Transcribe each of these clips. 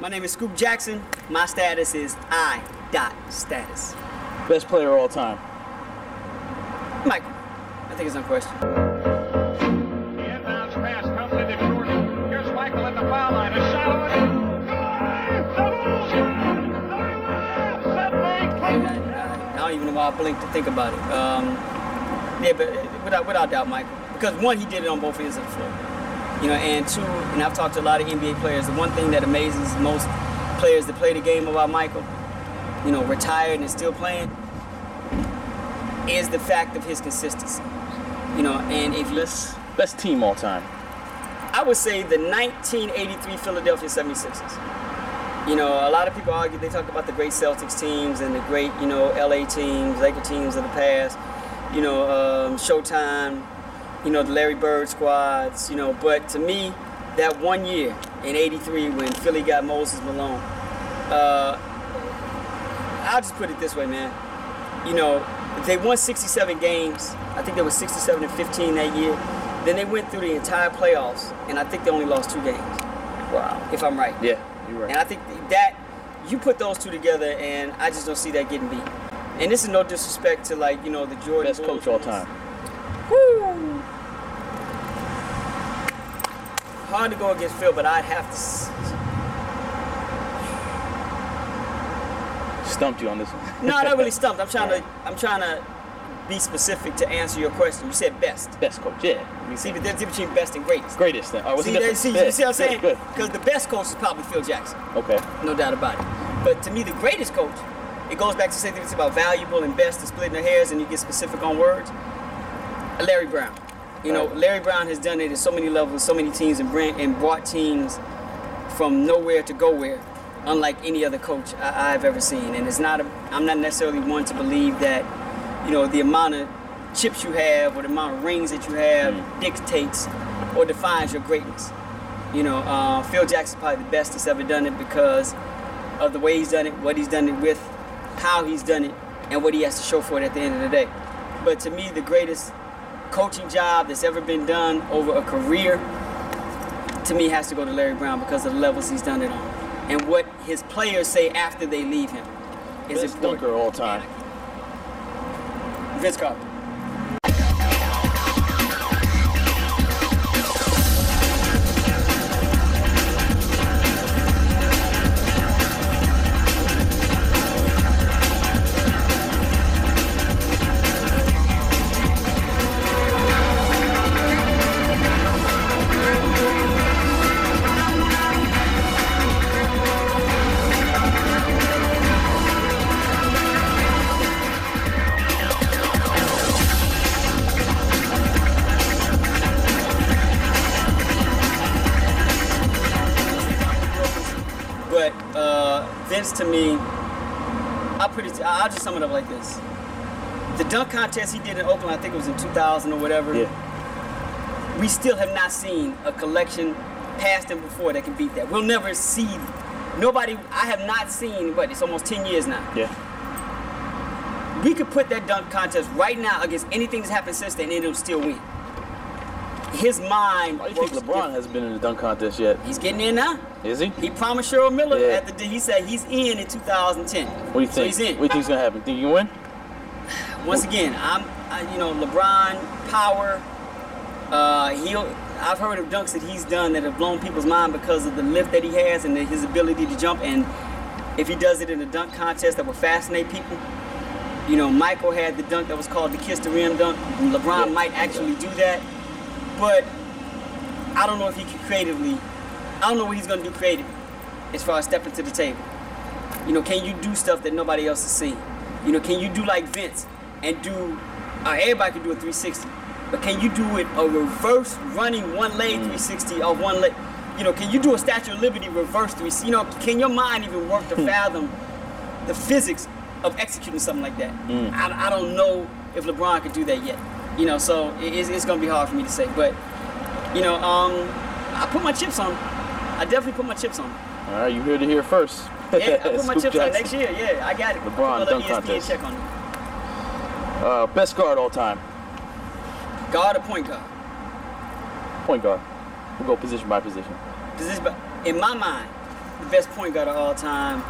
My name is Scoop Jackson. My status is iSTATUS. Best player of all time. Michael. I think it's unquestioned. The inbounds pass comes into Jordan. Here's Michael at the foul line. A shot on it. I don't even know why I blinked to think about it. Yeah, but without doubt, Michael. Because one, he did it on both ends of the floor. You know, and two, and I've talked to a lot of NBA players, the one thing that amazes most players that play the game about Michael, you know, retired and still playing, is the fact of his consistency. You know, and if you... Best team all time. I would say the 1983 Philadelphia 76ers. You know, a lot of people argue, they talk about the great Celtics teams and the great, you know, LA teams, Laker teams of the past, you know, Showtime, you know, the Larry Bird squads, you know, but to me, that 1 year in '83 when Philly got Moses Malone, I'll just put it this way, man. You know, they won 67 games. I think they were 67-15 that year. Then they went through the entire playoffs, and I think they only lost 2 games. Wow. If I'm right. Yeah, you're right. And I think that, you put those two together, and I just don't see that getting beat. And this is no disrespect to, like, you know, the Jordan Best coach all time. Woo! Hard to go against Phil, but I'd have to. Stumped you on this one. No, not really stumped. I'm trying to be specific to answer your question. You said best. Best coach, yeah. See the difference between best and greatest. Greatest then. Oh, You see what I'm saying? Because the best coach is probably Phil Jackson. Okay. No doubt about it. But to me, the greatest coach, it goes back to say things about valuable and best and splitting their hairs, and you get specific on words. Larry Brown. You know, Larry Brown has done it at so many levels, so many teams, and brought teams from nowhere to go where, unlike any other coach I've ever seen. And I'm not necessarily one to believe that, you know, the amount of chips you have or the amount of rings that you have dictates or defines your greatness. You know, Phil Jackson's probably the best that's ever done it because of the way he's done it, what he's done it with, how he's done it, and what he has to show for it at the end of the day. But to me, the greatest coaching job that's ever been done over a career, to me, has to go to Larry Brown because of the levels he's done it on. And what his players say after they leave him is Best important. dunker all time. Vince Carter. But Vince, to me, I'll just sum it up like this. The dunk contest he did in Oakland, I think it was in 2000 or whatever. Yeah. We still have not seen a collection past and before that can beat that. We'll never see. I have not seen, it's almost 10 years now. Yeah. We could put that dunk contest right now against anything that's happened since then and it'll still win. His mind. Why do you think LeBron hasn't been in the dunk contest yet? He's getting in now. Is he? He promised Cheryl Miller Yeah. he said he's in 2010. What do you think? So he's in. What do you think's gonna happen? Think you can win? Once again, you know, LeBron, power. I've heard of dunks that he's done that have blown people's mind because of the lift that he has and his ability to jump. And if he does it in a dunk contest, that will fascinate people. You know, Michael had the dunk that was called the Kiss the Rim dunk. LeBron might actually do that. But I don't know if he can creatively. I don't know what he's going to do creatively as far as stepping to the table. You know, can you do stuff that nobody else has seen? You know, can you do like Vince and do, everybody can do a 360, but can you do it a reverse running one leg 360 or one leg? You know, can you do a Statue of Liberty reverse 360? You know, can your mind even work to fathom the physics of executing something like that? I don't know if LeBron could do that yet. You know, so it's going to be hard for me to say. But, you know, I put my chips on him. I definitely put my chips on him. All right, you heard it here first. Yeah, I put my chips on next year. Yeah, I got it. LeBron dunk ESPN contest. check on it. Best guard all time. Guard or point guard? Point guard. We'll go position by position. In my mind, the best point guard of all time,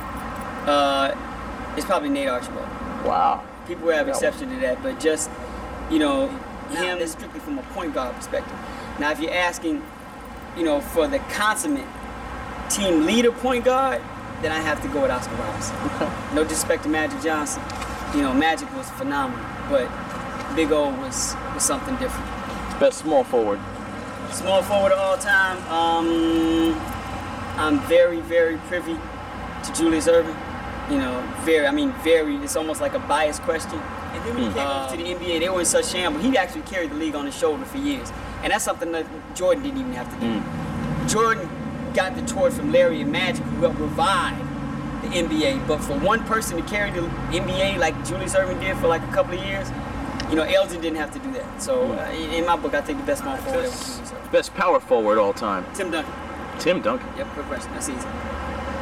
it's probably Nate Archibald. Wow. People have exception to that, but just, you know, him is strictly from a point guard perspective. Now, if you're asking, you know, for the consummate team leader point guard, then I have to go with Oscar Robertson. No disrespect to Magic Johnson. You know, Magic was phenomenal, but Big O was something different. Best small forward. Small forward of all time, I'm very, very privy to Julius Erving. You know, very, it's almost like a biased question. And then when he came over to the NBA, they were in such shambles. He actually carried the league on his shoulder for years. And that's something that Jordan didn't even have to do. Jordan got the torch from Larry and Magic, who helped revive the NBA. But for one person to carry the NBA like Julius Erving did for like a couple of years, you know, Elgin didn't have to do that. So in my book, I think the best small forward ever was Julius Erving. Best power forward all time. Tim Duncan. Tim Duncan. Yep, quick question. That's easy.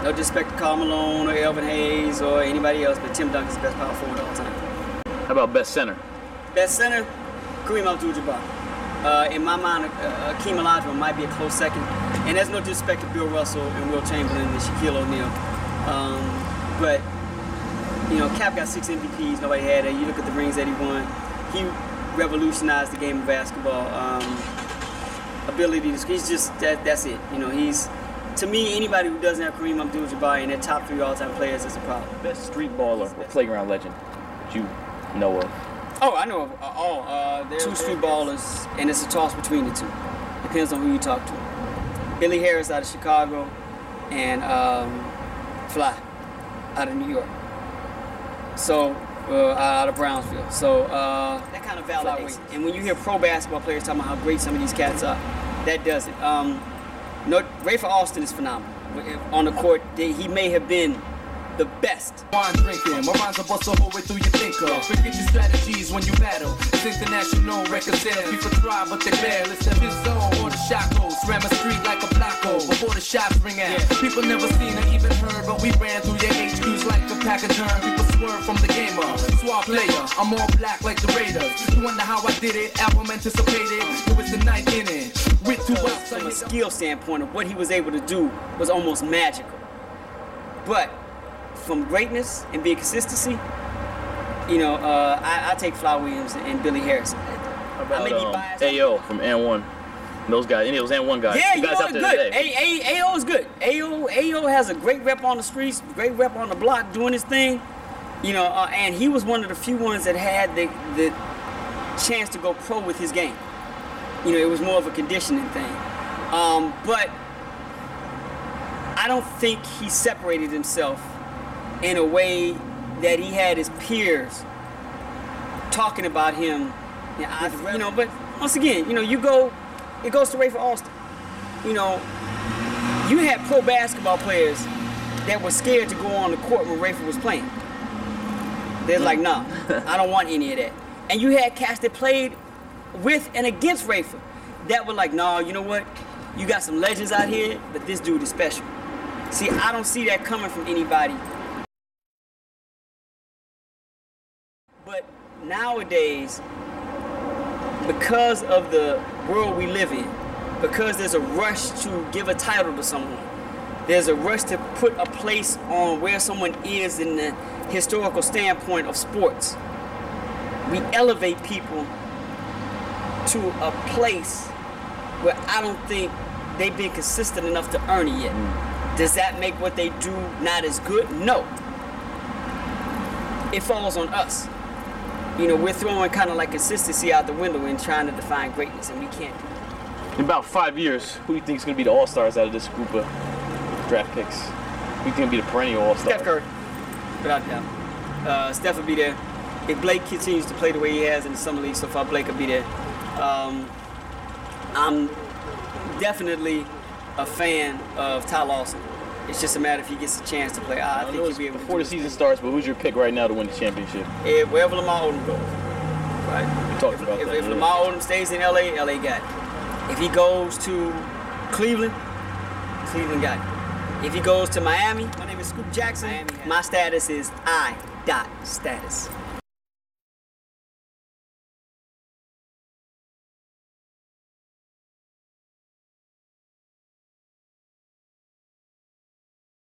No disrespect to Karl Malone or Elvin Hayes or anybody else, but Tim Duncan's the best power forward of all time. How about best center? Best center, Kareem Abdul-Jabbar. In my mind, Akeem Olajuwon might be a close second. And there's no disrespect to Bill Russell and Will Chamberlain and Shaquille O'Neal. But, you know, Cap got 6 MVPs, nobody had that. You look at the rings that he won. He revolutionized the game of basketball. Ability to, he's just, that's it. You know, he's, to me, anybody who doesn't have Kareem Abdul-Jabbar in their top 3 all-time players is a problem. Best street baller or playground legend that you know of? Oh, I know of all. 2 street ballers, and it's a toss between the 2. Depends on who you talk to. Billy Harris out of Chicago, and Fly out of New York. So, out of Brownsville. So, that kind of validates. And when you hear pro basketball players talking about how great some of these cats are, that does it. Rafer Alston is phenomenal. On the court, he may have been the best. Wine drinking, my rhymes are bust the whole way through your thinker. Forget your strategies when you battle. It's international record sales. People try, but they fail. It's the his zone or the shackles. Ram a street like a black hole before the shots ring out. People never seen or even heard, but we ran through your HQs like a pack of germ. People swerve from the gamer. Swap player, I'm all black like the Raiders. You wonder how I did it? Album anticipated. It was the 9th inning. With 2 outs. From a skill standpoint of what he was able to do was almost magical. But from greatness and being consistency, you know, I take Fly Williams and Billy Harris. How about AO from N1? Those guys, any of those N1 guys. Yeah, you guys know, out there good. today. AO is good. AO has a great rep on the streets, great rep on the block, doing his thing. You know, and he was one of the few ones that had the chance to go pro with his game. You know, it was more of a conditioning thing. But I don't think he separated himself in a way that he had his peers talking about him. You know, but once again, you know, it goes to Rafer Alston. You know, you had pro basketball players that were scared to go on the court when Rafer was playing. They're like, nah, I don't want any of that. And you had cats that played with and against Rafer that were like, nah, you know what? You got some legends out here, but this dude is special. See, I don't see that coming from anybody. But nowadays, because of the world we live in, because there's a rush to give a title to someone, there's a rush to put a place on where someone is in the historical standpoint of sports. We elevate people to a place where I don't think they've been consistent enough to earn it yet. Does that make what they do not as good? No. It falls on us. You know, we're throwing kind of like consistency out the window and trying to define greatness, and we can't do it. In about 5 years, who do you think is going to be the all-stars out of this group of draft picks? Who do you think will be the perennial all-star? Steph Curry, without a doubt. Steph will be there. If Blake continues to play the way he has in the summer league so far, Blake will be there. I'm definitely a fan of Ty Lawson. It's just a matter if he gets a chance to play. I think he'll be able to. Before the season starts, but who's your pick right now to win the championship? Wherever Lamar Odom goes. Right. We talked about that. If Lamar Odom stays in LA, LA got it. If he goes to Cleveland, Cleveland got it. If he goes to Miami, my name is Scoop Jackson. My status is iSTATUS.